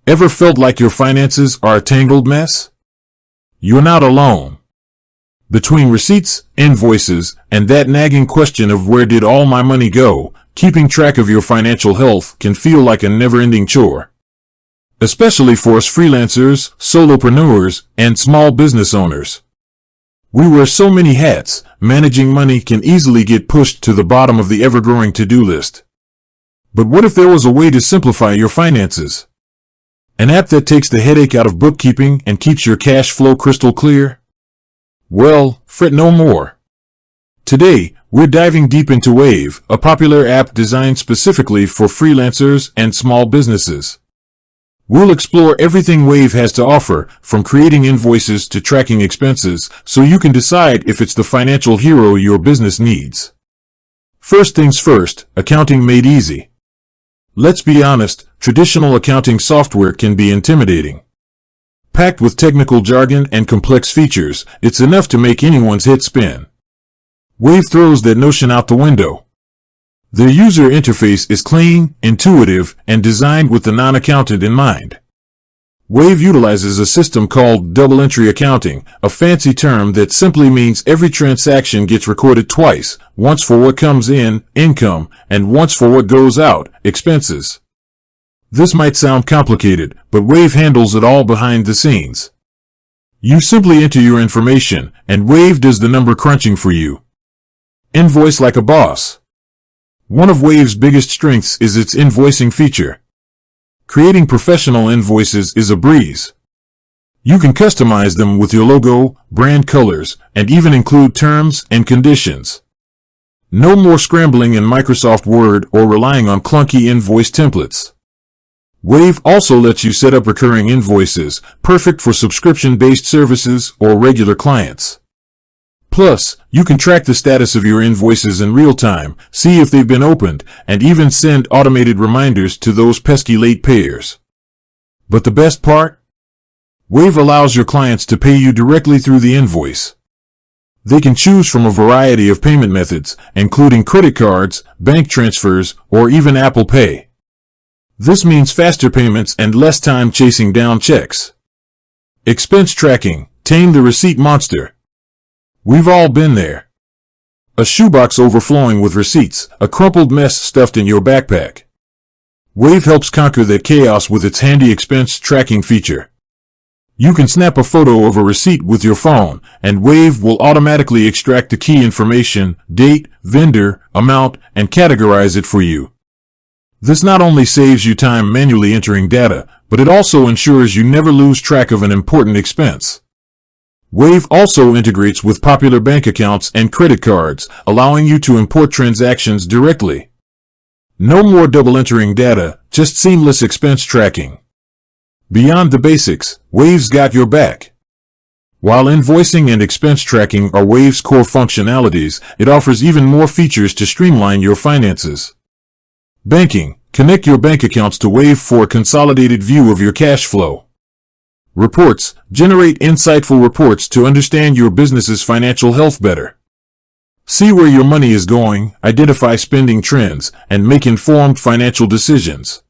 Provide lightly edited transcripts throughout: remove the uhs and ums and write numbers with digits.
Ever felt like your finances are a tangled mess? You're not alone. Between receipts, invoices, and that nagging question of where did all my money go, keeping track of your financial health can feel like a never-ending chore. Especially for us freelancers, solopreneurs, and small business owners. We wear so many hats, managing money can easily get pushed to the bottom of the ever-growing to-do list. But what if there was a way to simplify your finances? An app that takes the headache out of bookkeeping and keeps your cash flow crystal clear? Well, fret no more. Today, we're diving deep into Wave, a popular app designed specifically for freelancers and small businesses. We'll explore everything Wave has to offer, from creating invoices to tracking expenses, so you can decide if it's the financial hero your business needs. First things first, accounting made easy. Let's be honest, traditional accounting software can be intimidating. Packed with technical jargon and complex features, it's enough to make anyone's head spin. Wave throws that notion out the window. Their user interface is clean, intuitive, and designed with the non-accountant in mind. Wave utilizes a system called double entry accounting, a fancy term that simply means every transaction gets recorded twice, once for what comes in, income, and once for what goes out, expenses. This might sound complicated, but Wave handles it all behind the scenes. You simply enter your information, and Wave does the number crunching for you. Invoice like a boss. One of Wave's biggest strengths is its invoicing feature. Creating professional invoices is a breeze. You can customize them with your logo, brand colors, and even include terms and conditions. No more scrambling in Microsoft Word or relying on clunky invoice templates. Wave also lets you set up recurring invoices, perfect for subscription-based services or regular clients. Plus, you can track the status of your invoices in real time, see if they've been opened, and even send automated reminders to those pesky late payers. But the best part? Wave allows your clients to pay you directly through the invoice. They can choose from a variety of payment methods, including credit cards, bank transfers, or even Apple Pay. This means faster payments and less time chasing down checks. Expense tracking, tame the receipt monster. We've all been there. A shoebox overflowing with receipts, a crumpled mess stuffed in your backpack. Wave helps conquer that chaos with its handy expense tracking feature. You can snap a photo of a receipt with your phone, and Wave will automatically extract the key information, date, vendor, amount, and categorize it for you. This not only saves you time manually entering data, but it also ensures you never lose track of an important expense. Wave also integrates with popular bank accounts and credit cards, allowing you to import transactions directly. No more double entering data, just seamless expense tracking. Beyond the basics, Wave's got your back. While invoicing and expense tracking are Wave's core functionalities, it offers even more features to streamline your finances. Banking. Connect your bank accounts to Wave for a consolidated view of your cash flow. Reports. Generate insightful reports to understand your business's financial health better. See where your money is going, identify spending trends, and make informed financial decisions.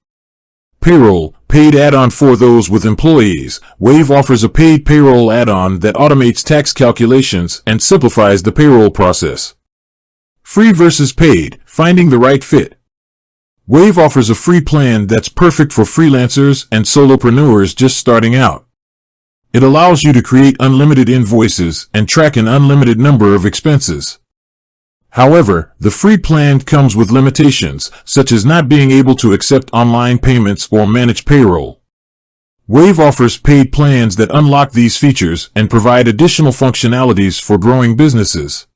Payroll. Paid add-on for those with employees. Wave offers a paid payroll add-on that automates tax calculations and simplifies the payroll process. Free versus paid. Finding the right fit. Wave offers a free plan that's perfect for freelancers and solopreneurs just starting out. It allows you to create unlimited invoices and track an unlimited number of expenses. However, the free plan comes with limitations, such as not being able to accept online payments or manage payroll. Wave offers paid plans that unlock these features and provide additional functionalities for growing businesses.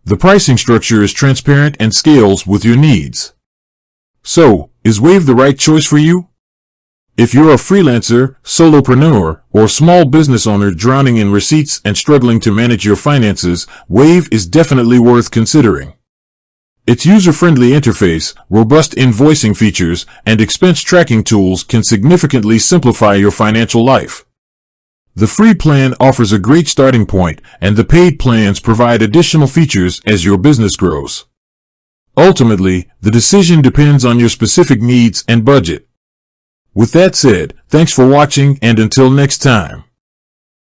The pricing structure is transparent and scales with your needs. So, is Wave the right choice for you? If you're a freelancer, solopreneur, or small business owner drowning in receipts and struggling to manage your finances, Wave is definitely worth considering. Its user-friendly interface, robust invoicing features, and expense tracking tools can significantly simplify your financial life. The free plan offers a great starting point, and the paid plans provide additional features as your business grows. Ultimately, the decision depends on your specific needs and budget. With that said, thanks for watching, and until next time.